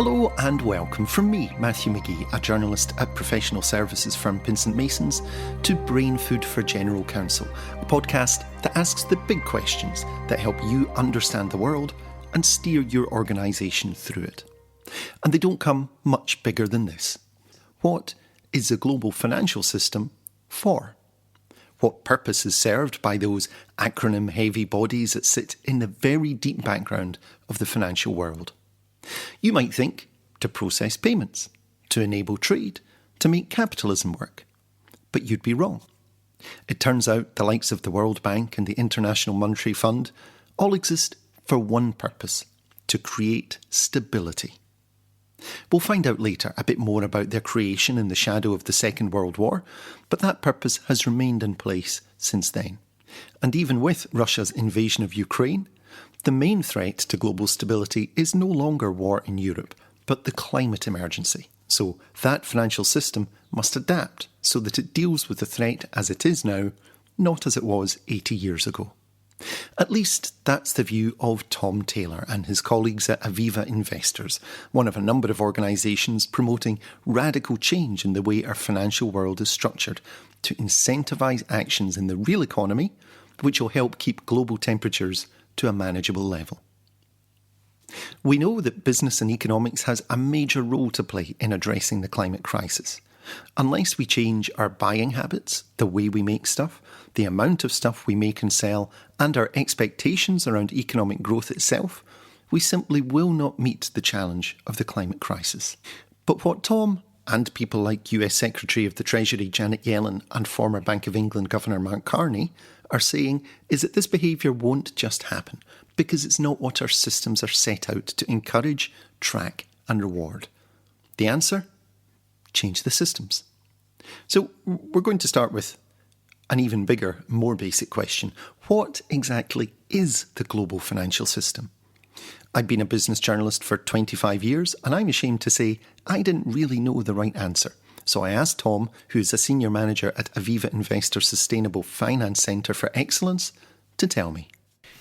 Hello and welcome from me, Matthew McGee, a journalist at professional services firm Pinsent Masons, to Brain Food for General Counsel, a podcast that asks the big questions that help you understand the world and steer your organisation through it. And they don't come much bigger than this. What is the global financial system for? What purpose is served by those acronym-heavy bodies that sit in the very deep background of the financial world? You might think to process payments, to enable trade, to make capitalism work. But you'd be wrong. It turns out the likes of the World Bank and the International Monetary Fund all exist for one purpose: to create stability. We'll find out later a bit more about their creation in the shadow of the Second World War, but that purpose has remained in place since then. And even with Russia's invasion of Ukraine, the main threat to global stability is no longer war in Europe, but the climate emergency. So that financial system must adapt so that it deals with the threat as it is now, not as it was 80 years ago. At least that's the view of Tom Tayler and his colleagues at Aviva Investors, one of a number of organisations promoting radical change in the way our financial world is structured to incentivise actions in the real economy, which will help keep global temperatures to a manageable level. We know that business and economics has a major role to play in addressing the climate crisis. Unless we change our buying habits, the way we make stuff, the amount of stuff we make and sell, and our expectations around economic growth itself, we simply will not meet the challenge of the climate crisis. But what Tom and people like US Secretary of the Treasury Janet Yellen and former Bank of England Governor Mark Carney are saying is that this behaviour won't just happen because it's not what our systems are set out to encourage, track and reward. The answer? Change the systems. So we're going to start with an even bigger, more basic question. What exactly is the global financial system? I've been a business journalist for 25 years and I'm ashamed to say I didn't really know the right answer. So I asked Tom, who's a senior manager at Aviva Investors Sustainable Finance Centre for Excellence, to tell me.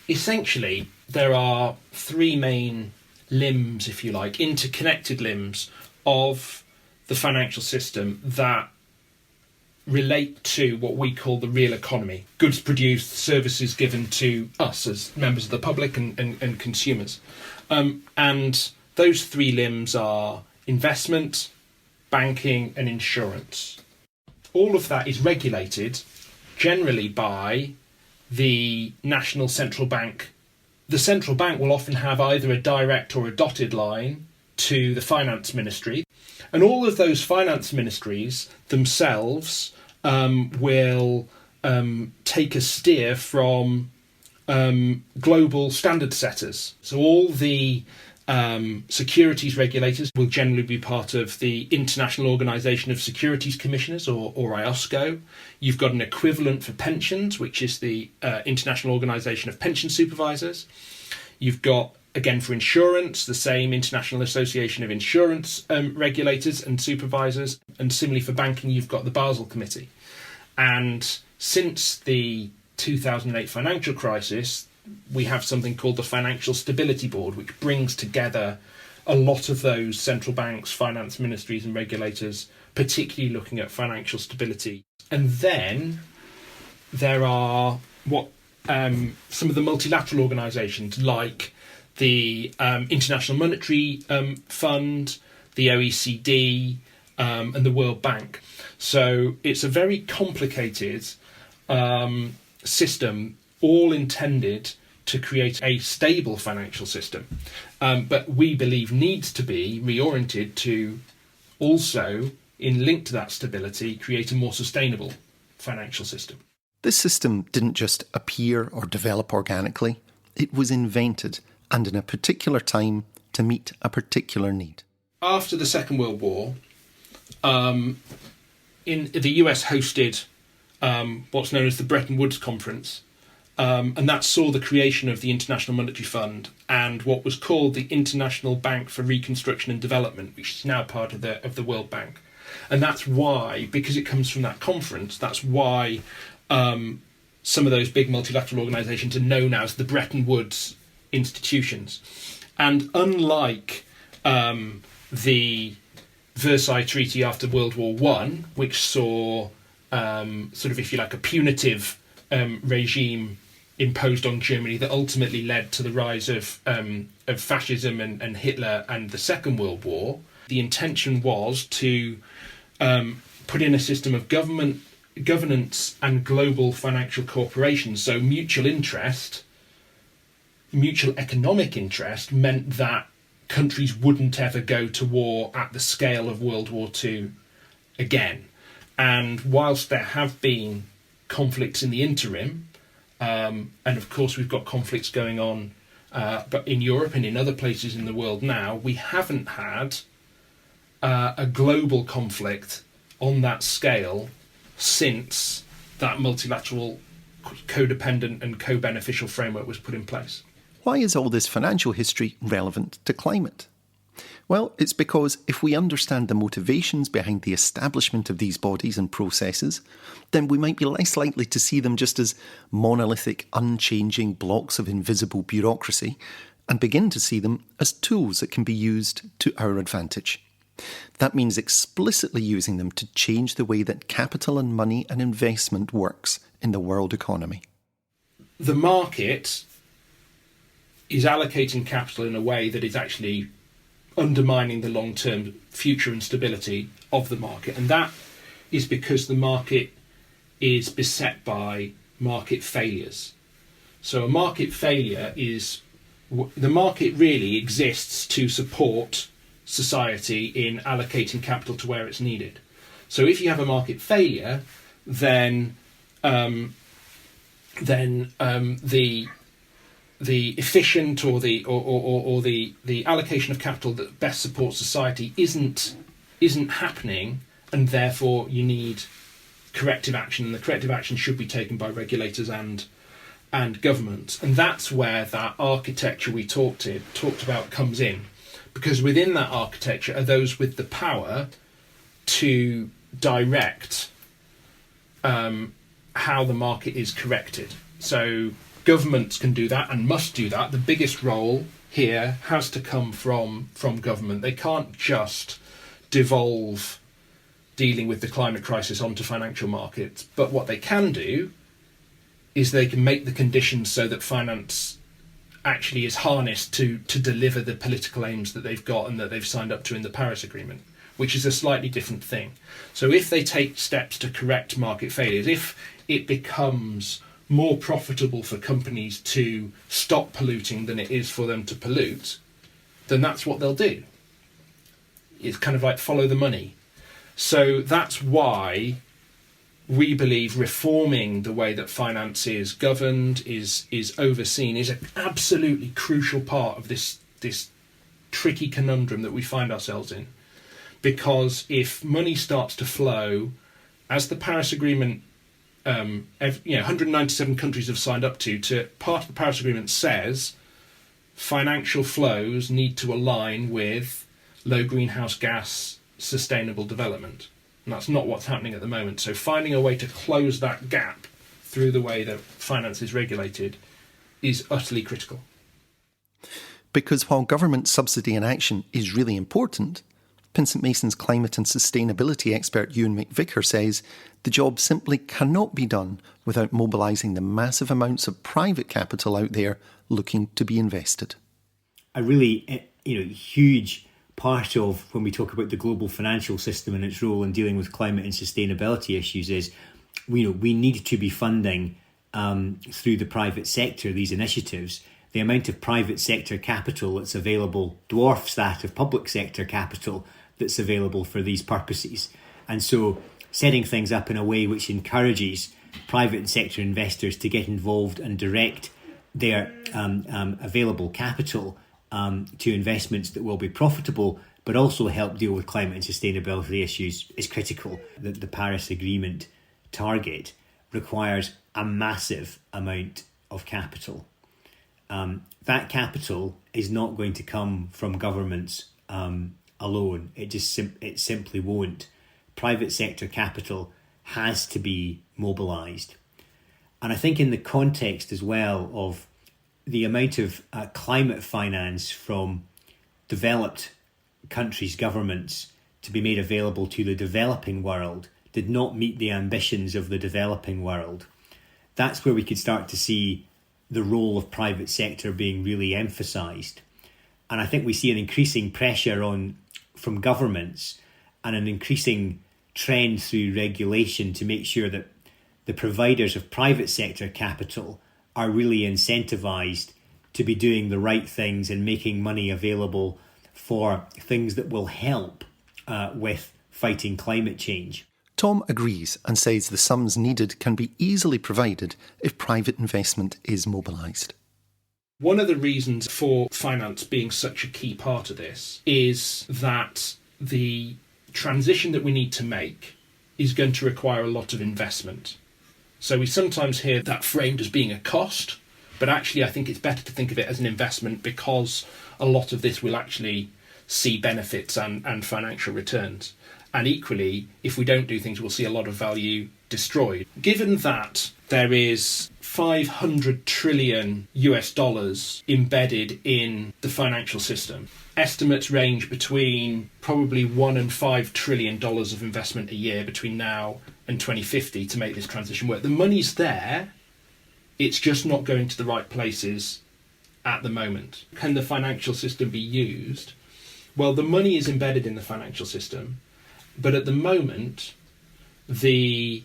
Essentially, there are three main limbs, if you like, interconnected limbs of the financial system that relate to what we call the real economy. Goods produced, services given to us as members of the public and consumers. And those three limbs are investment, banking and insurance. All of that is regulated generally by the national central bank. The central bank will often have either a direct or a dotted line to the finance ministry. And all of those finance ministries themselves will take a steer from global standard setters. So all the securities regulators will generally be part of the International Organisation of Securities Commissioners, or IOSCO. You've got an equivalent for pensions, which is the International Organisation of Pension Supervisors. You've got, again, for insurance, the same International Association of Insurance Regulators and Supervisors. And similarly for banking, you've got the Basel Committee. And since the 2008 financial crisis, we have something called the Financial Stability Board, which brings together a lot of those central banks, finance ministries and regulators, particularly looking at financial stability. And then there are some of the multilateral organisations like the International Monetary Fund, the OECD and the World Bank. So it's a very complicated system, all intended to create a stable financial system, but we believe needs to be reoriented to also, in link to that stability, create a more sustainable financial system. This system didn't just appear or develop organically. It was invented and in a particular time to meet a particular need. After the Second World War, the US hosted what's known as the Bretton Woods Conference, and that saw the creation of the International Monetary Fund and what was called the International Bank for Reconstruction and Development, which is now part of the World Bank. And that's why, because it comes from that conference, that's why some of those big multilateral organisations are known as the Bretton Woods institutions. And unlike the Versailles Treaty after World War One, which saw sort of, if you like, a punitive regime imposed on Germany that ultimately led to the rise of fascism and Hitler and the Second World War. The intention was to put in a system of governance and global financial cooperation. So mutual economic interest meant that countries wouldn't ever go to war at the scale of World War II again. And whilst there have been conflicts in the interim, and of course we've got conflicts going on but in Europe and in other places in the world now, we haven't had a global conflict on that scale since that multilateral codependent and co-beneficial framework was put in place. Why is all this financial history relevant to climate? Well, it's because if we understand the motivations behind the establishment of these bodies and processes, then we might be less likely to see them just as monolithic, unchanging blocks of invisible bureaucracy, and begin to see them as tools that can be used to our advantage. That means explicitly using them to change the way that capital and money and investment works in the world economy. The market is allocating capital in a way that is actually undermining the long-term future and stability of the market. And that is because the market is beset by market failures. So a market failure is... The market really exists to support society in allocating capital to where it's needed. So if you have a market failure, then the efficient or the allocation of capital that best supports society isn't happening, and therefore you need corrective action, and the corrective action should be taken by regulators and governments. And that's where that architecture we talked about comes in, because within that architecture are those with the power to direct how the market is corrected. So governments can do that and must do that. The biggest role here has to come from government. They can't just devolve dealing with the climate crisis onto financial markets. But what they can do is they can make the conditions so that finance actually is harnessed to deliver the political aims that they've got and that they've signed up to in the Paris Agreement, which is a slightly different thing. So if they take steps to correct market failures, if it becomes more profitable for companies to stop polluting than it is for them to pollute, then that's what they'll do. It's kind of like follow the money. So that's why we believe reforming the way that finance is governed, is overseen, is an absolutely crucial part of this tricky conundrum that we find ourselves in. Because if money starts to flow, as the Paris Agreement 197 countries have signed up to part of the Paris Agreement says financial flows need to align with low greenhouse gas sustainable development. And that's not what's happening at the moment. So finding a way to close that gap through the way that finance is regulated is utterly critical. Because while government subsidy and action is really important, Pinsent Mason's climate and sustainability expert Euan McVicar says the job simply cannot be done without mobilising the massive amounts of private capital out there looking to be invested. A really huge part of when we talk about the global financial system and its role in dealing with climate and sustainability issues is we need to be funding through the private sector these initiatives. The amount of private sector capital that's available dwarfs that of public sector capital that's available for these purposes. And so setting things up in a way which encourages private sector investors to get involved and direct their available capital to investments that will be profitable, but also help deal with climate and sustainability issues is critical. The Paris Agreement target requires a massive amount of capital. That capital is not going to come from governments alone. It simply won't. Private sector capital has to be mobilised. And I think in the context as well of the amount of climate finance from developed countries' governments to be made available to the developing world did not meet the ambitions of the developing world, that's where we could start to see the role of private sector being really emphasised. And I think we see an increasing pressure from governments and an increasing trend through regulation to make sure that the providers of private sector capital are really incentivised to be doing the right things and making money available for things that will help with fighting climate change. Tom agrees and says the sums needed can be easily provided if private investment is mobilised. One of the reasons for finance being such a key part of this is that the transition that we need to make is going to require a lot of investment. So we sometimes hear that framed as being a cost, but actually I think it's better to think of it as an investment, because a lot of this will actually see benefits and financial returns. And equally, if we don't do things, we'll see a lot of value destroyed. Given that there is $500 trillion embedded in the financial system, estimates range between probably $1 and $5 trillion of investment a year between now and 2050 to make this transition work. The money's there, it's just not going to the right places at the moment. Can the financial system be used? Well, the money is embedded in the financial system, but at the moment, the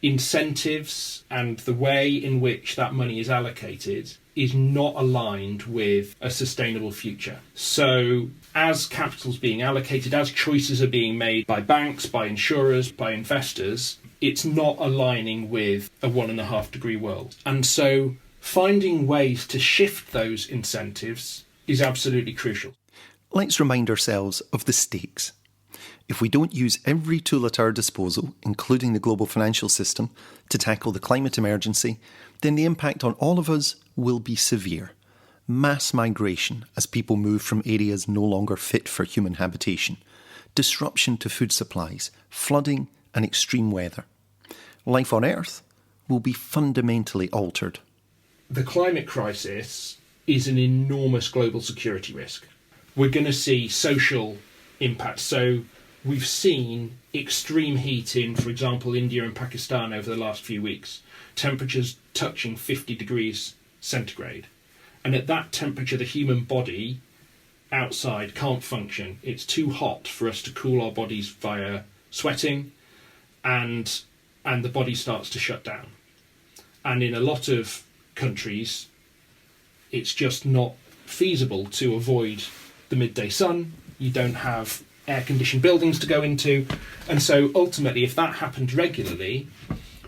incentives and the way in which that money is allocated is not aligned with a sustainable future. So as capital's being allocated, as choices are being made by banks, by insurers, by investors, it's not aligning with a 1.5 degree world. And so finding ways to shift those incentives is absolutely crucial. Let's remind ourselves of the stakes. If we don't use every tool at our disposal, including the global financial system, to tackle the climate emergency, then the impact on all of us will be severe. Mass migration as people move from areas no longer fit for human habitation, disruption to food supplies, flooding and extreme weather. Life on Earth will be fundamentally altered. The climate crisis is an enormous global security risk. We're going to see social impacts. So we've seen extreme heat in, for example, India and Pakistan over the last few weeks, temperatures touching 50 degrees centigrade. And at that temperature, the human body outside can't function. It's too hot for us to cool our bodies via sweating, and the body starts to shut down. And in a lot of countries, it's just not feasible to avoid the midday sun. You don't have air-conditioned buildings to go into. And so ultimately, if that happens regularly,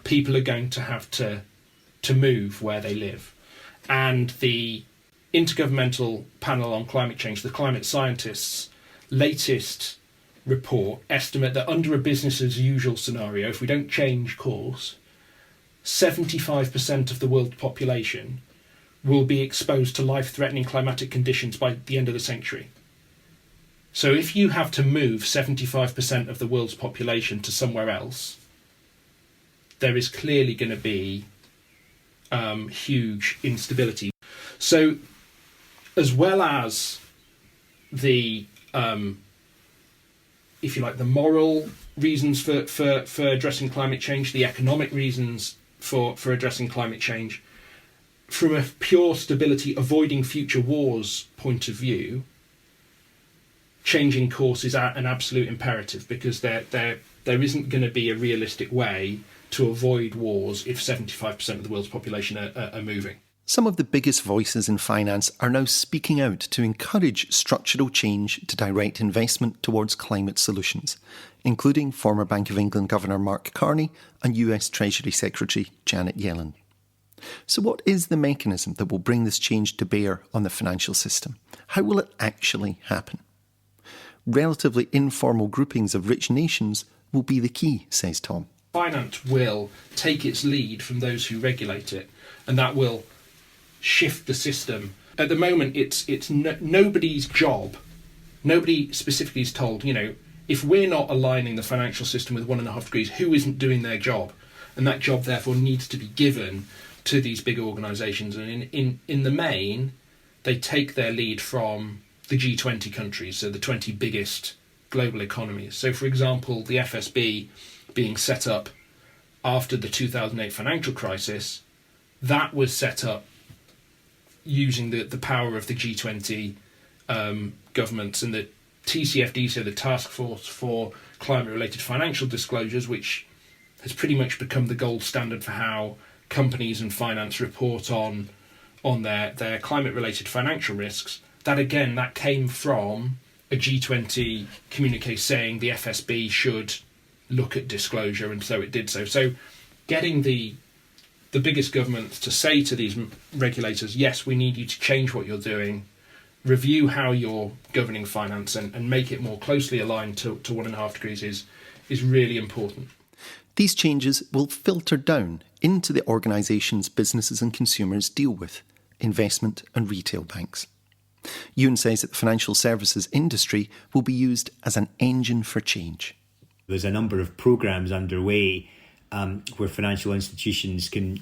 people are going to have to move where they live. And the Intergovernmental Panel on Climate Change, the climate scientists' latest report, estimate that under a business as usual scenario, if we don't change course, 75% of the world population will be exposed to life-threatening climatic conditions by the end of the century. So if you have to move 75% of the world's population to somewhere else, there is clearly going to be huge instability. So as well as the, if you like, the moral reasons for addressing climate change, the economic reasons for addressing climate change, from a pure stability, avoiding future wars point of view, changing course is an absolute imperative, because there isn't going to be a realistic way to avoid wars if 75% of the world's population are moving. Some of the biggest voices in finance are now speaking out to encourage structural change to direct investment towards climate solutions, including former Bank of England Governor Mark Carney and US Treasury Secretary Janet Yellen. So what is the mechanism that will bring this change to bear on the financial system? How will it actually happen? Relatively informal groupings of rich nations will be the key, says Tom. Finance will take its lead from those who regulate it, and that will shift the system. At the moment, it's nobody's job. Nobody specifically is told, if we're not aligning the financial system with 1.5 degrees, who isn't doing their job? And that job, therefore, needs to be given to these big organisations. And in the main, they take their lead from the G20 countries, so the 20 biggest global economies. So, for example, the FSB being set up after the 2008 financial crisis, that was set up using the power of the G20 governments and the TCFD, so the Task Force for Climate-Related Financial Disclosures, which has pretty much become the gold standard for how companies and finance report on their climate-related financial risks. That came from a G20 communique saying the FSB should look at disclosure, and so it did so. So getting the biggest governments to say to these regulators, yes, we need you to change what you're doing, review how you're governing finance and make it more closely aligned to 1.5 degrees is really important. These changes will filter down into the organisations businesses and consumers deal with, investment and retail banks. Euan says that the financial services industry will be used as an engine for change. There's a number of programmes underway where financial institutions can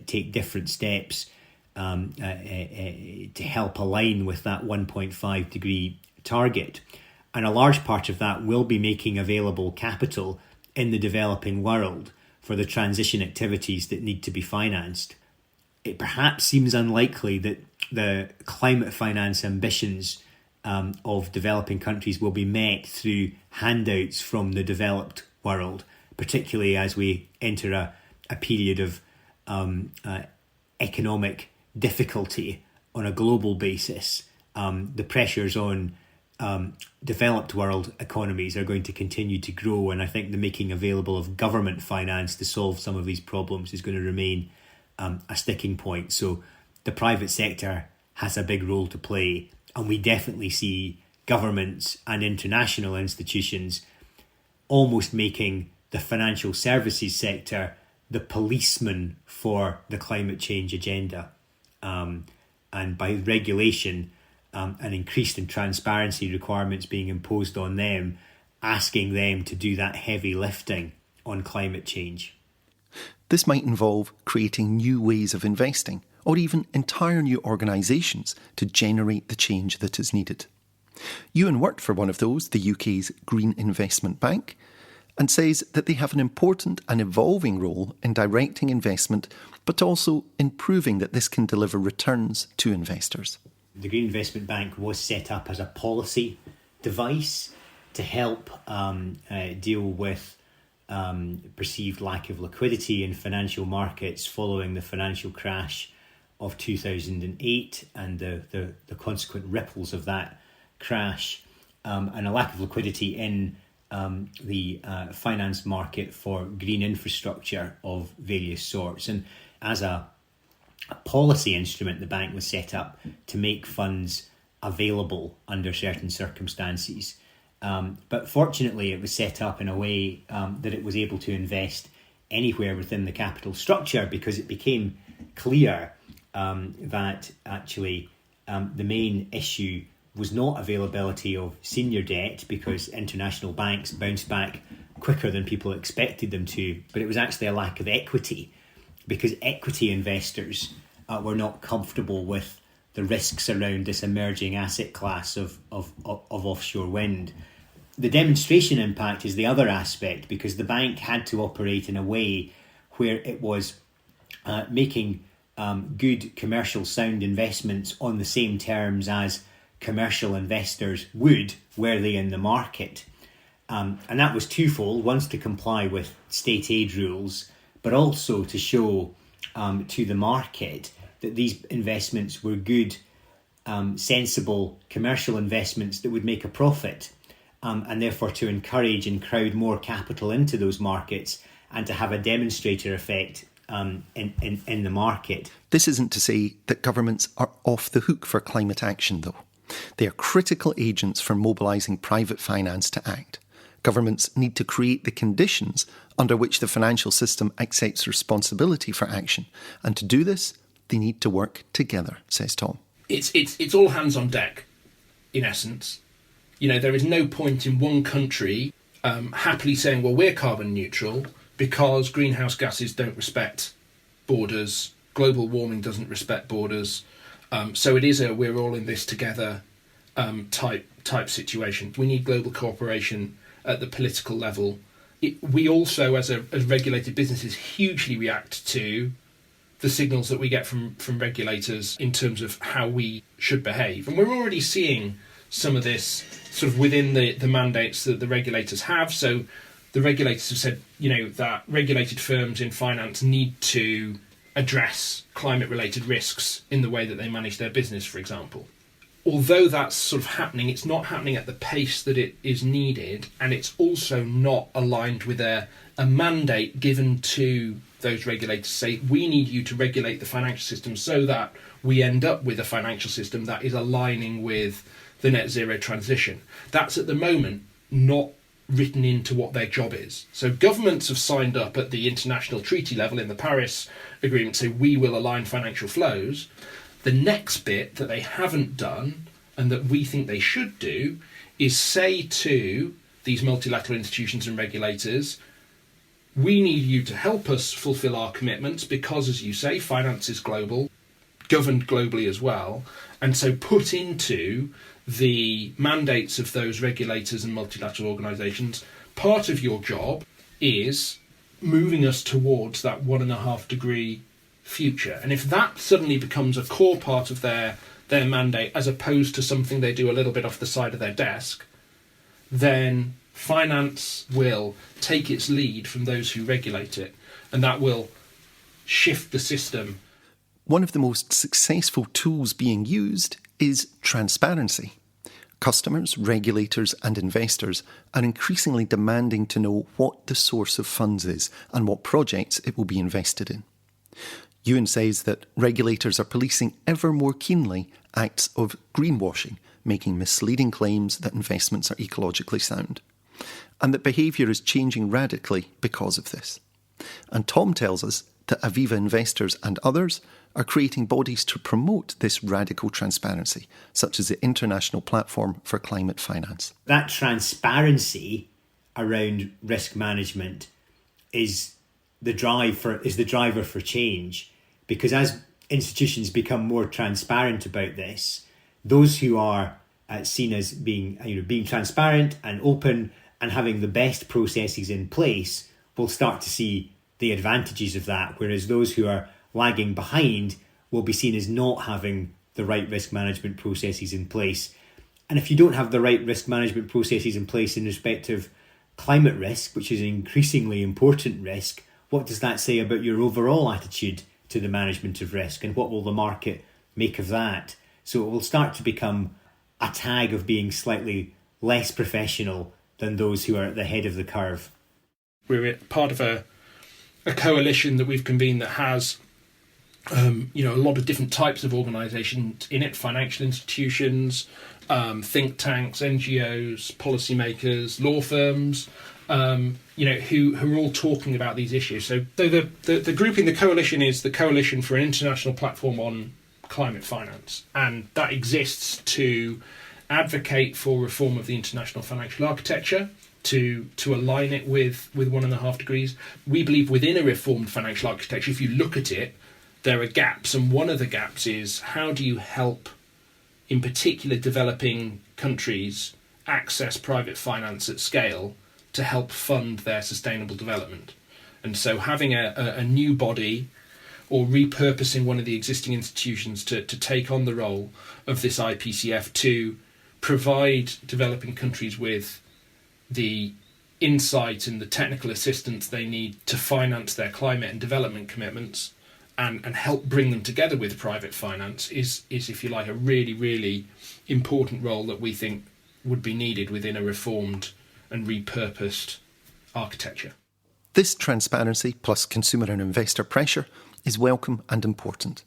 take different steps to help align with that 1.5 degree target. And a large part of that will be making available capital in the developing world for the transition activities that need to be financed. It perhaps seems unlikely that the climate finance ambitions of developing countries will be met through handouts from the developed world, particularly as we enter a period of economic difficulty on a global basis. The pressures on developed world economies are going to continue to grow, and I think the making available of government finance to solve some of these problems is going to remain a sticking point. So the private sector has a big role to play, and we definitely see governments and international institutions almost making the financial services sector the policeman for the climate change agenda. And by regulation and increased in transparency requirements being imposed on them, asking them to do that heavy lifting on climate change. This might involve creating new ways of investing, or even entire new organisations to generate the change that is needed. Euan worked for one of those, the UK's Green Investment Bank, and says that they have an important and evolving role in directing investment, but also in proving that this can deliver returns to investors. The Green Investment Bank was set up as a policy device to help deal with perceived lack of liquidity in financial markets following the financial crash of 2008 and the consequent ripples of that crash, and a lack of liquidity in the finance market for green infrastructure of various sorts. And as a policy instrument, the bank was set up to make funds available under certain circumstances. But fortunately, it was set up in a way that it was able to invest anywhere within the capital structure, because it became clear that actually the main issue was not availability of senior debt, because international banks bounced back quicker than people expected them to, but it was actually a lack of equity, because equity investors were not comfortable with the risks around this emerging asset class of offshore wind. The demonstration impact is the other aspect, because the bank had to operate in a way where it was making good commercial sound investments on the same terms as commercial investors would were they in the market. And that was twofold: once to comply with state aid rules, but also to show to the market that these investments were good, sensible commercial investments that would make a profit, and therefore to encourage and crowd more capital into those markets and to have a demonstrator effect in the market. This isn't to say that governments are off the hook for climate action, though. They are critical agents for mobilising private finance to act. Governments need to create the conditions under which the financial system accepts responsibility for action. And to do this, they need to work together, says Tom. It's all hands on deck, in essence. You know, there is no point in one country happily saying, well, we're carbon neutral because greenhouse gases don't respect borders, global warming doesn't respect borders. So it is we're all in this together type situation. We need global cooperation at the political level. We also, as regulated businesses, hugely react to the signals that we get from regulators in terms of how we should behave. And we're already seeing some of this sort of within the mandates that the regulators have. So the regulators have said, that regulated firms in finance need to address climate-related risks in the way that they manage their business, for example. Although that's sort of happening, it's not happening at the pace that it is needed, and it's also not aligned with a mandate given to those regulators to say, we need you to regulate the financial system so that we end up with a financial system that is aligning with the net zero transition. That's at the moment not written into what their job is. So governments have signed up at the international treaty level in the Paris Agreement, say we will align financial flows. The next bit that they haven't done and that we think they should do is say to these multilateral institutions and regulators, we need you to help us fulfill our commitments because, as you say, finance is global, governed globally as well. And so put into the mandates of those regulators and multilateral organisations, part of your job is moving us towards that 1.5 degree future. And if that suddenly becomes a core part of their mandate as opposed to something they do a little bit off the side of their desk, then finance will take its lead from those who regulate it, and that will shift the system. One of the most successful tools being used is transparency. Customers, regulators and investors are increasingly demanding to know what the source of funds is and what projects it will be invested in. Euan says that regulators are policing ever more keenly acts of greenwashing, making misleading claims that investments are ecologically sound, and that behaviour is changing radically because of this. And Tom tells us that Aviva investors and others are creating bodies to promote this radical transparency, such as the International Platform for Climate Finance. That transparency around risk management is the driver for change, because as institutions become more transparent about this, those who are seen as being transparent and open and having the best processes in place will start to see the advantages of that, whereas those who are lagging behind will be seen as not having the right risk management processes in place. And if you don't have the right risk management processes in place in respect of climate risk, which is an increasingly important risk, what does that say about your overall attitude to the management of risk, and what will the market make of that? So it will start to become a tag of being slightly less professional than those who are at the head of the curve. We're part of a coalition that we've convened that has a lot of different types of organisations in it: financial institutions, think tanks, NGOs, policymakers, law firms, who are all talking about these issues. So the grouping, the coalition, is the Coalition for an International Platform on Climate Finance, and that exists to advocate for reform of the international financial architecture, to align it with 1.5 degrees. We believe within a reformed financial architecture, if you look at it, there are gaps, and one of the gaps is how do you help, in particular, developing countries access private finance at scale to help fund their sustainable development. And so having a new body or repurposing one of the existing institutions to take on the role of this IPCF to provide developing countries with the insight and the technical assistance they need to finance their climate and development commitments and help bring them together with private finance is, if you like, a really, really important role that we think would be needed within a reformed and repurposed architecture. This transparency, plus consumer and investor pressure, is welcome and important.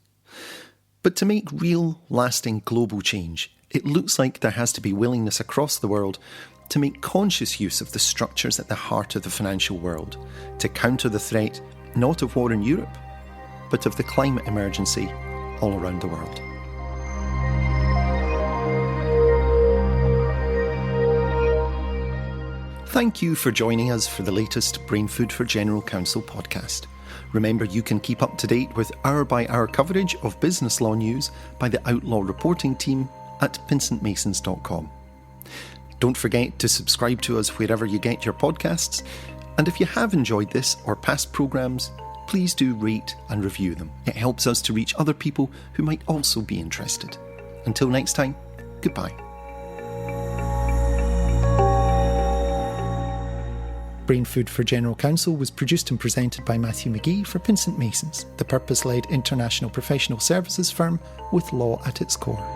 But to make real, lasting global change, it looks like there has to be willingness across the world to make conscious use of the structures at the heart of the financial world, to counter the threat not of war in Europe, but of the climate emergency all around the world. Thank you for joining us for the latest Brain Food for General Counsel podcast. Remember, you can keep up to date with hour-by-hour coverage of business law news by the Outlaw Reporting team at pinsentmasons.com. Don't forget to subscribe to us wherever you get your podcasts, and if you have enjoyed this or past programmes, please do rate and review them. It helps us to reach other people who might also be interested. Until next time, goodbye. Brain Food for General Counsel was produced and presented by Matthew McGee for Pinsent Masons, the purpose-led international professional services firm with law at its core.